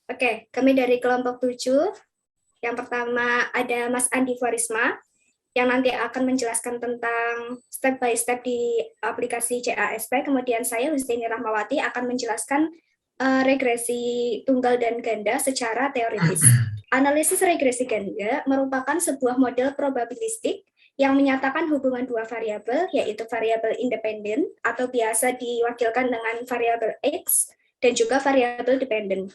Oke, kami dari kelompok 7. Yang pertama ada Mas Andi Farisma, yang nanti akan menjelaskan tentang step by step di aplikasi CASP. Kemudian saya, Husni Rahmawati, akan menjelaskan regresi tunggal dan ganda secara teoritis. Analisis regresi ganda merupakan sebuah model probabilistik yang menyatakan hubungan dua variabel, yaitu variabel independen atau biasa diwakilkan dengan variabel X, dan juga variabel dependen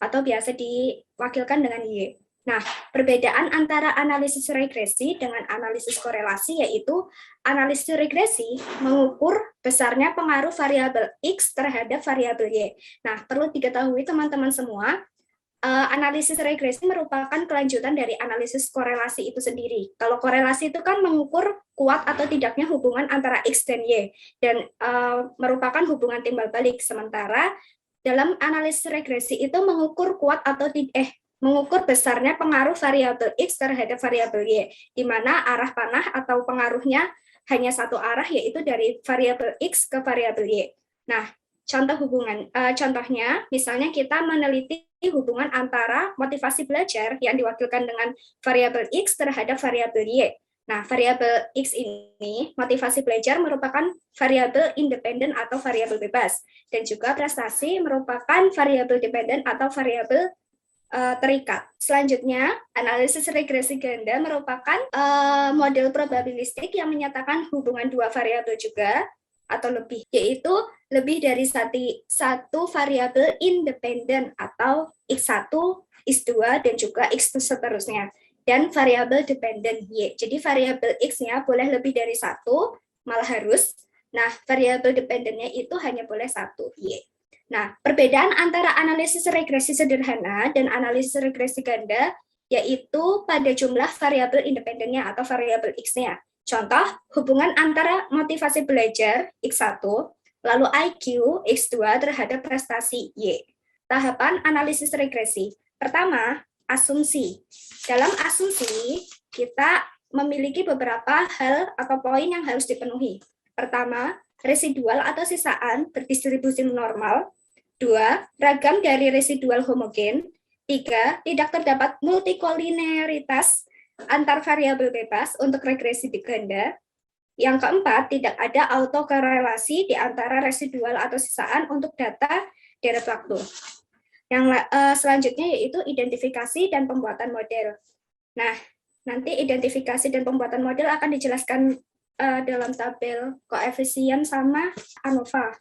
atau biasa diwakilkan dengan Y. Nah, perbedaan antara analisis regresi dengan analisis korelasi yaitu analisis regresi mengukur besarnya pengaruh variabel X terhadap variabel Y. Nah, perlu diketahui teman-teman semua, analisis regresi merupakan kelanjutan dari analisis korelasi itu sendiri. Kalau korelasi itu kan mengukur kuat atau tidaknya hubungan antara X dan Y, dan merupakan hubungan timbal balik. Sementara dalam analisis regresi itu mengukur kuat atau mengukur besarnya pengaruh variabel X terhadap variabel Y, di mana arah panah atau pengaruhnya hanya satu arah, yaitu dari variabel X ke variabel Y. Nah, contohnya, misalnya kita meneliti hubungan antara motivasi belajar yang diwakilkan dengan variabel X terhadap variabel Y. Nah, variabel X ini, motivasi belajar, merupakan variabel independen atau variabel bebas, dan juga prestasi merupakan variabel dependen atau variabel terikat. Selanjutnya, analisis regresi ganda merupakan model probabilistik yang menyatakan hubungan dua variabel juga atau lebih, yaitu lebih dari satu variabel independen atau X1, X2, dan juga X seterusnya, dan variabel dependen Y. Jadi variabel X-nya boleh lebih dari satu, malah harus. Nah, variabel dependennya itu hanya boleh satu, Y. Nah, perbedaan antara analisis regresi sederhana dan analisis regresi ganda yaitu pada jumlah variabel independennya atau variabel X-nya. Contoh, hubungan antara motivasi belajar X1, lalu IQ X2 terhadap prestasi Y. Tahapan analisis regresi. Pertama, asumsi. Dalam asumsi, kita memiliki beberapa hal atau poin yang harus dipenuhi. Pertama, residual atau sisaan berdistribusi normal. 2. Ragam dari residual homogen. 3. Tidak terdapat multikolinearitas antar variabel bebas untuk regresi ganda. Yang keempat, tidak ada autokorelasi di antara residual atau sisaan untuk data deret waktu. Yang selanjutnya yaitu identifikasi dan pembuatan model. Nah, nanti identifikasi dan pembuatan model akan dijelaskan dalam tabel koefisien sama ANOVA.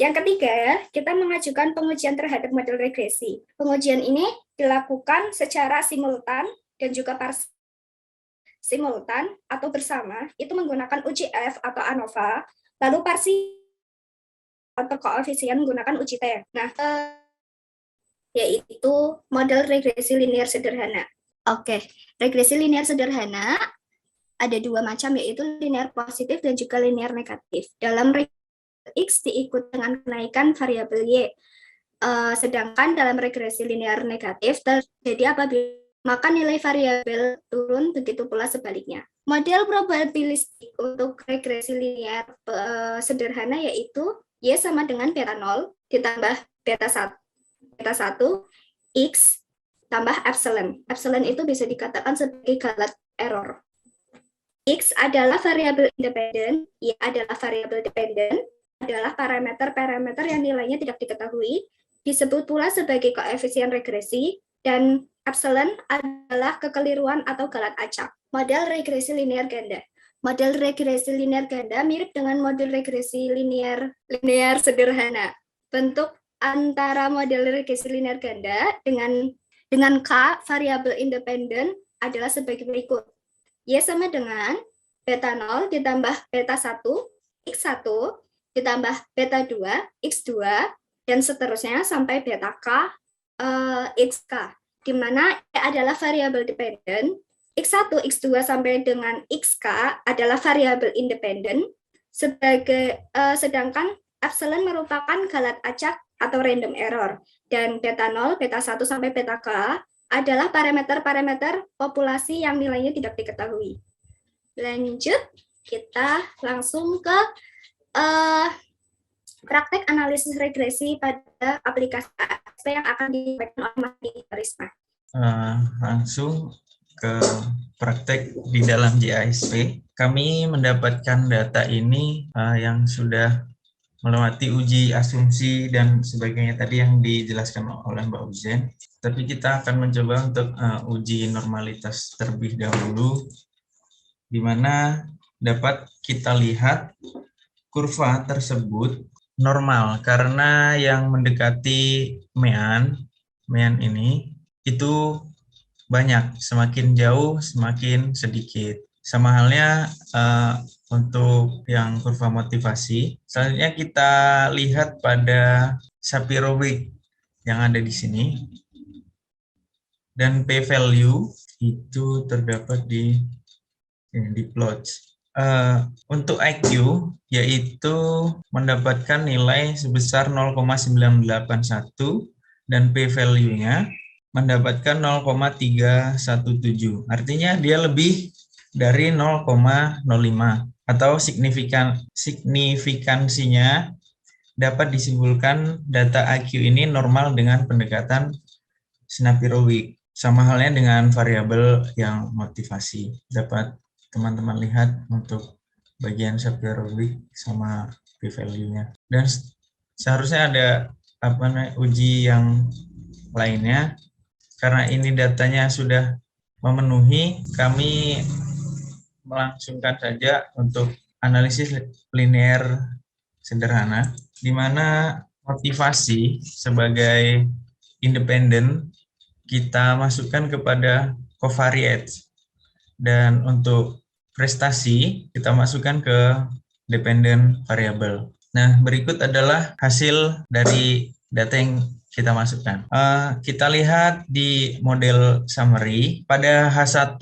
Yang ketiga, kita mengajukan pengujian terhadap model regresi. Pengujian ini dilakukan secara simultan dan juga simultan atau bersama, itu menggunakan uji F atau ANOVA, lalu parsial atau koefisien menggunakan uji T. Nah, yaitu model regresi linear sederhana. Oke, regresi linear sederhana ada dua macam, yaitu linear positif dan juga linear negatif. Dalam X diikut dengan kenaikan variabel Y. Sedangkan dalam regresi linear negatif terjadi apabila maka nilai variabel turun, begitu pula sebaliknya. Model probabilistik untuk regresi linear sederhana yaitu Y sama dengan beta 0 ditambah beta 1 X tambah epsilon. Epsilon itu bisa dikatakan sebagai Galat error. X adalah variabel independen, Y adalah variabel dependen, adalah parameter-parameter yang nilainya tidak diketahui, disebut pula sebagai koefisien regresi, dan epsilon adalah kekeliruan atau galat acak. Model regresi linear ganda. Model regresi linear ganda mirip dengan model regresi linear sederhana. Bentuk antara model regresi linear ganda dengan K variabel independen adalah sebagai berikut. Y sama dengan beta 0 ditambah beta 1, X1 ditambah beta 2, X2, dan seterusnya sampai beta K, XK, di mana E adalah variabel dependen, X1, X2 sampai dengan XK adalah variabel independen, sedangkan epsilon merupakan galat acak atau random error, dan beta 0, beta 1 sampai beta K adalah parameter-parameter populasi yang nilainya tidak diketahui. Lanjut, kita langsung ke praktek analisis regresi pada aplikasi ASP yang akan disampaikan oleh Mas Risma. Langsung ke praktek di dalam JASP. Kami mendapatkan data ini yang sudah melewati uji asumsi dan sebagainya tadi yang dijelaskan oleh Mbak Uzen. Tapi kita akan mencoba untuk uji normalitas terlebih dahulu, di mana dapat kita lihat kurva tersebut normal karena yang mendekati mean ini itu banyak, semakin jauh semakin sedikit. Sama halnya untuk yang kurva motivasi. Selanjutnya kita lihat pada Shapiro-Wilk yang ada di sini. Dan p-value itu terdapat di plot. Untuk IQ yaitu mendapatkan nilai sebesar 0,981 dan p-value-nya mendapatkan 0,317. Artinya dia lebih dari 0,05 atau signifikansinya dapat disimpulkan data IQ ini normal dengan pendekatan Shapiro-Wilk. Sama halnya dengan variabel yang motivasi. Dapat teman-teman lihat untuk bagian Shapiro-Wilk sama p-value-nya. Dan seharusnya ada uji yang lainnya. Karena ini datanya sudah memenuhi, kami melangsungkan saja untuk analisis linear sederhana, di mana motivasi sebagai independen kita masukkan kepada covariate, dan untuk prestasi kita masukkan ke dependent variable. Nah, berikut adalah hasil dari data yang kita masukkan. Kita lihat di model summary, pada H1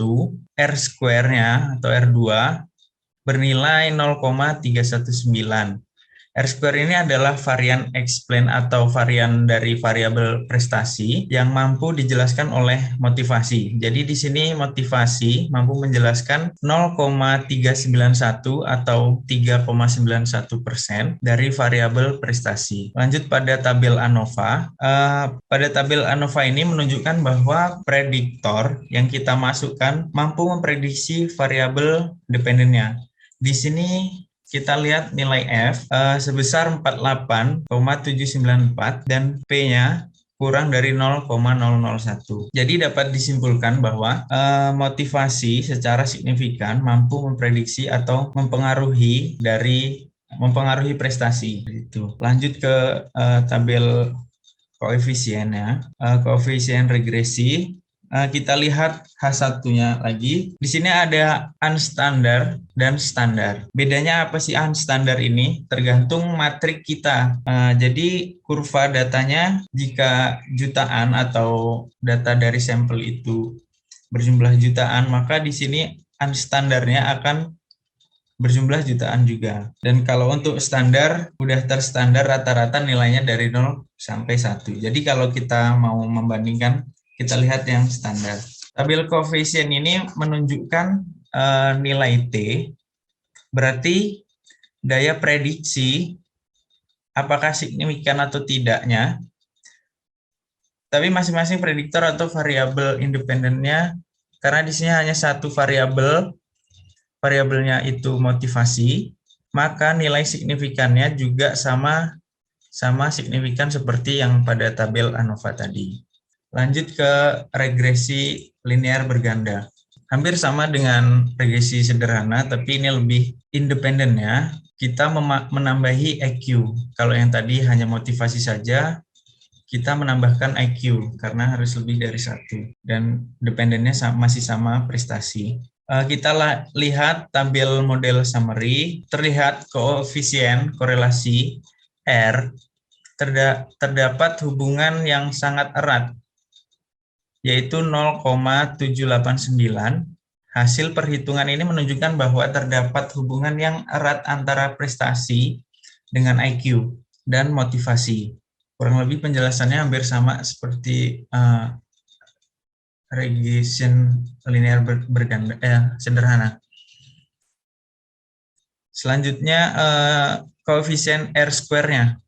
R square-nya atau R2 bernilai 0,319. R-square ini adalah varian explain atau varian dari variabel prestasi yang mampu dijelaskan oleh motivasi. Jadi di sini motivasi mampu menjelaskan 0,391 atau 3,91% dari variabel prestasi. Lanjut pada tabel ANOVA. Pada tabel ANOVA ini menunjukkan bahwa prediktor yang kita masukkan mampu memprediksi variabel dependennya. Di sini kita lihat nilai F sebesar 48,794 dan P-nya kurang dari 0,001. Jadi dapat disimpulkan bahwa motivasi secara signifikan mampu memprediksi atau mempengaruhi prestasi. Itu. Lanjut ke tabel koefisiennya, koefisien regresi. Kita lihat H1-nya lagi. Di sini ada unstandard dan standar. Bedanya apa sih unstandard ini? Tergantung matrik kita. Jadi kurva datanya jika jutaan atau data dari sampel itu berjumlah jutaan, maka di sini unstandardnya akan berjumlah jutaan juga. Dan kalau untuk standar, udah terstandar rata-rata nilainya dari 0 sampai 1. Jadi kalau kita mau membandingkan, kita lihat yang standar. Tabel koefisien ini menunjukkan nilai T, berarti daya prediksi apakah signifikan atau tidaknya. Tapi masing-masing prediktor atau variabel independennya, karena di sini hanya satu variabelnya itu motivasi, maka nilai signifikannya juga sama signifikan seperti yang pada tabel ANOVA tadi. Lanjut ke regresi linear berganda. Hampir sama dengan regresi sederhana, tapi ini lebih independen ya. Kita menambahi EQ. Kalau yang tadi hanya motivasi saja, kita menambahkan IQ karena harus lebih dari 1. Dan dependennya masih sama prestasi. Kita lihat tabel model summary, terlihat koefisien korelasi R terdapat hubungan yang sangat erat, yaitu 0,789. Hasil perhitungan ini menunjukkan bahwa terdapat hubungan yang erat antara prestasi dengan IQ dan motivasi. Kurang lebih penjelasannya hampir sama seperti regression linear berganda sederhana. Selanjutnya koefisien R square-nya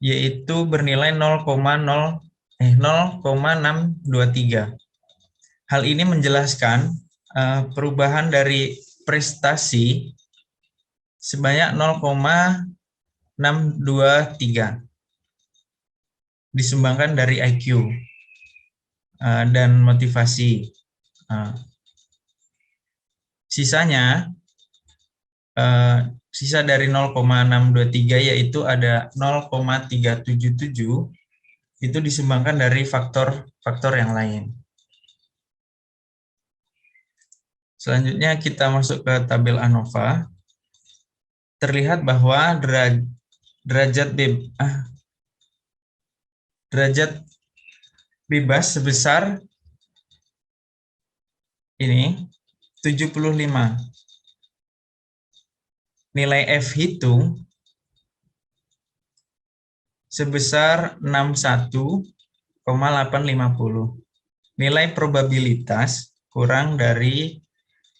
yaitu bernilai 0,623. Hal ini menjelaskan perubahan dari prestasi sebanyak 0,623 disumbangkan dari IQ dan motivasi. Sisanya, sisa dari 0,623 yaitu ada 0,377 itu disumbangkan dari faktor-faktor yang lain. Selanjutnya kita masuk ke tabel ANOVA. Terlihat bahwa derajat bebas sebesar ini 75. Nilai F hitung sebesar 61,850. Nilai probabilitas kurang dari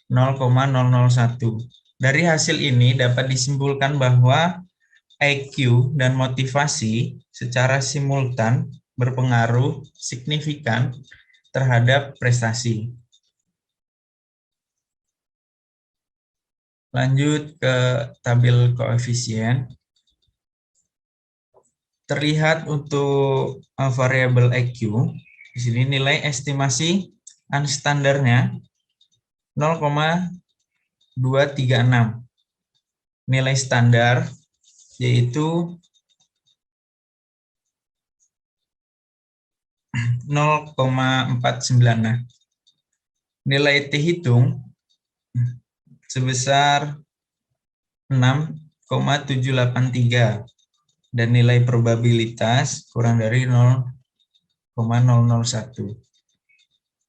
0,001. Dari hasil ini dapat disimpulkan bahwa IQ dan motivasi secara simultan berpengaruh signifikan terhadap prestasi. Lanjut ke tabel koefisien. Terlihat untuk variabel IQ, di sini nilai estimasi unstandarnya 0,236. Nilai standar yaitu 0,49. Nilai T hitung sebesar 6,783 dan nilai probabilitas kurang dari 0,001.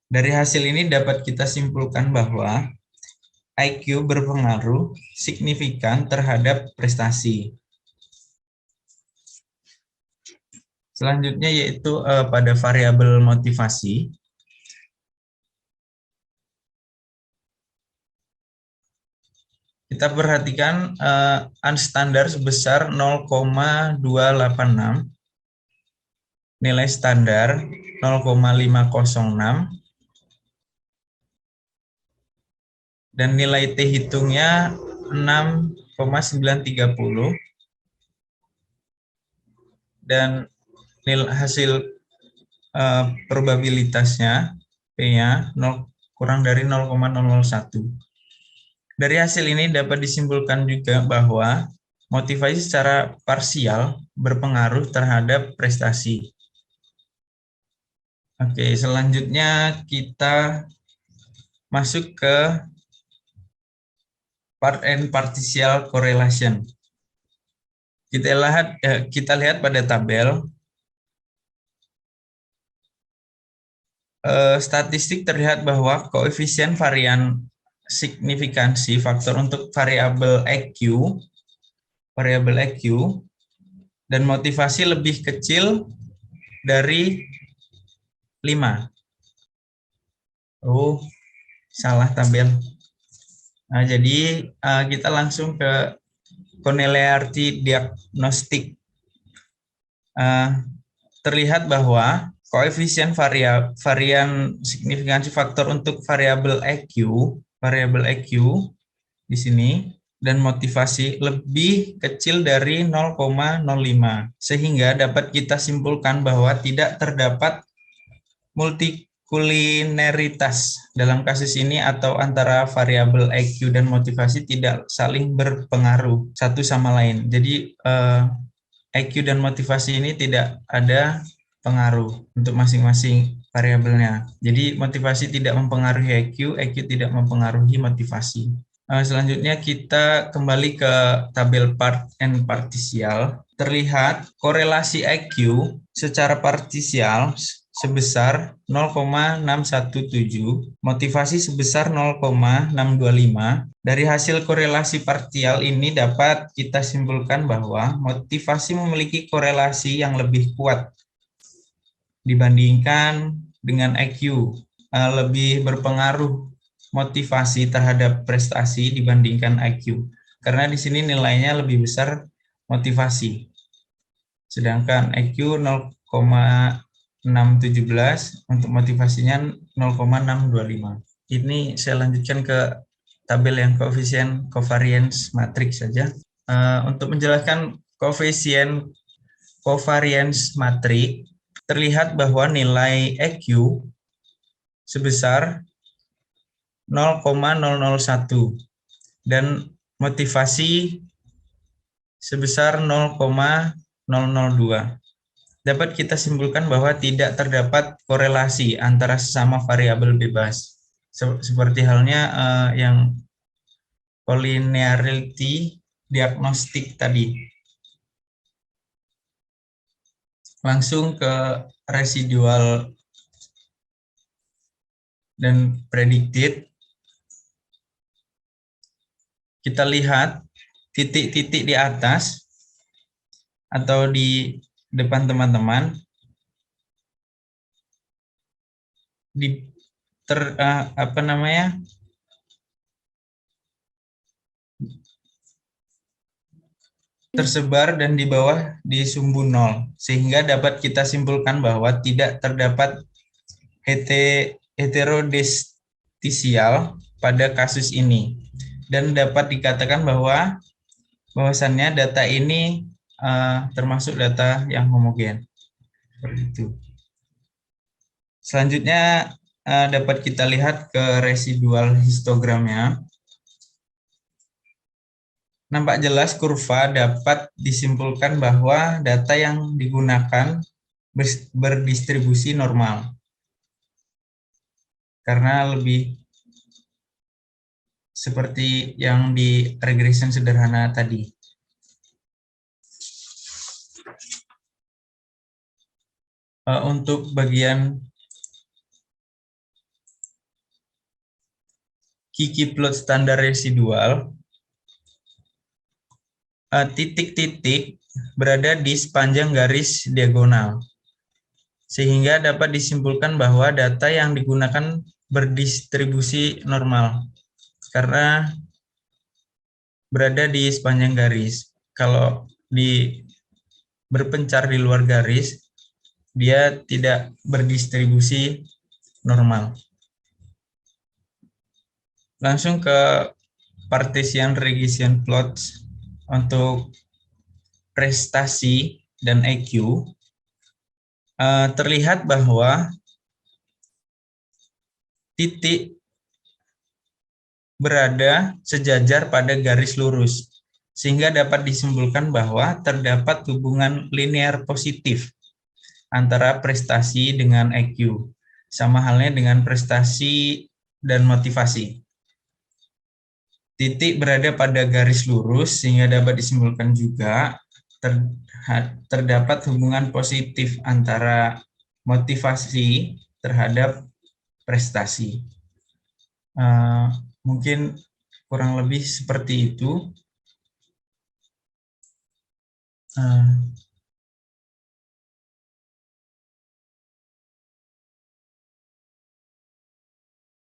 Dari hasil ini dapat kita simpulkan bahwa IQ berpengaruh signifikan terhadap prestasi. Selanjutnya yaitu pada variabel motivasi. Kita perhatikan unstandar sebesar 0,286, nilai standar 0,506, dan nilai T hitungnya 6,930, dan hasil probabilitasnya P-nya kurang dari 0,001. Dari hasil ini dapat disimpulkan juga bahwa motivasi secara parsial berpengaruh terhadap prestasi. Oke, selanjutnya kita masuk ke part and partial correlation. Kita lihat pada tabel statistik terlihat bahwa koefisien varian signifikansi faktor untuk variabel IQ dan motivasi lebih kecil dari 5. Oh, salah tabel. Nah, jadi kita langsung ke Connelly diagnostik. Terlihat bahwa koefisien varian signifikansi faktor untuk variabel IQ di sini dan motivasi lebih kecil dari 0,05 sehingga dapat kita simpulkan bahwa tidak terdapat multikulineritas dalam kasus ini atau antara variabel IQ dan motivasi tidak saling berpengaruh satu sama lain. Jadi IQ dan motivasi ini tidak ada pengaruh untuk masing-masing variabelnya. Jadi motivasi tidak mempengaruhi IQ tidak mempengaruhi motivasi. Selanjutnya kita kembali ke tabel part and partisial. Terlihat korelasi IQ secara partisial sebesar 0,617, motivasi sebesar 0,625. Dari hasil korelasi parsial ini dapat kita simpulkan bahwa motivasi memiliki korelasi yang lebih kuat dibandingkan dengan IQ, lebih berpengaruh motivasi terhadap prestasi dibandingkan IQ. karena di sini nilainya lebih besar motivasi. Sedangkan EQ 0,617 untuk motivasinya 0,625. Ini saya lanjutkan ke tabel yang koefisien covariance matrix saja. Untuk menjelaskan koefisien covariance matrix, terlihat bahwa nilai EQ sebesar 0,001 dan motivasi sebesar 0,002. Dapat kita simpulkan bahwa tidak terdapat korelasi antara sesama variabel bebas. Seperti halnya yang collinearity diagnostik tadi. Langsung ke residual dan predicted. Kita lihat titik-titik di atas atau di depan teman-teman tersebar dan di bawah di sumbu 0, sehingga dapat kita simpulkan bahwa tidak terdapat heterodistisial pada kasus ini, dan dapat dikatakan bahwasannya data ini termasuk data yang homogen. Seperti itu. Selanjutnya dapat kita lihat ke residual histogramnya. Nampak jelas kurva dapat disimpulkan bahwa data yang digunakan berdistribusi normal. Karena lebih seperti yang di regression sederhana tadi. Untuk bagian Kiki plot standar residual, titik-titik berada di sepanjang garis diagonal, sehingga dapat disimpulkan bahwa data yang digunakan berdistribusi normal karena berada di sepanjang garis. Kalau berpencar di luar garis, dia tidak berdistribusi normal. Langsung ke Partition regression plots untuk prestasi dan EQ. Terlihat bahwa titik berada sejajar pada garis lurus, sehingga dapat disimpulkan bahwa terdapat hubungan linear positif antara prestasi dengan EQ, sama halnya dengan prestasi dan motivasi. Titik berada pada garis lurus, sehingga dapat disimpulkan juga terdapat hubungan positif antara motivasi terhadap prestasi. Mungkin kurang lebih seperti itu.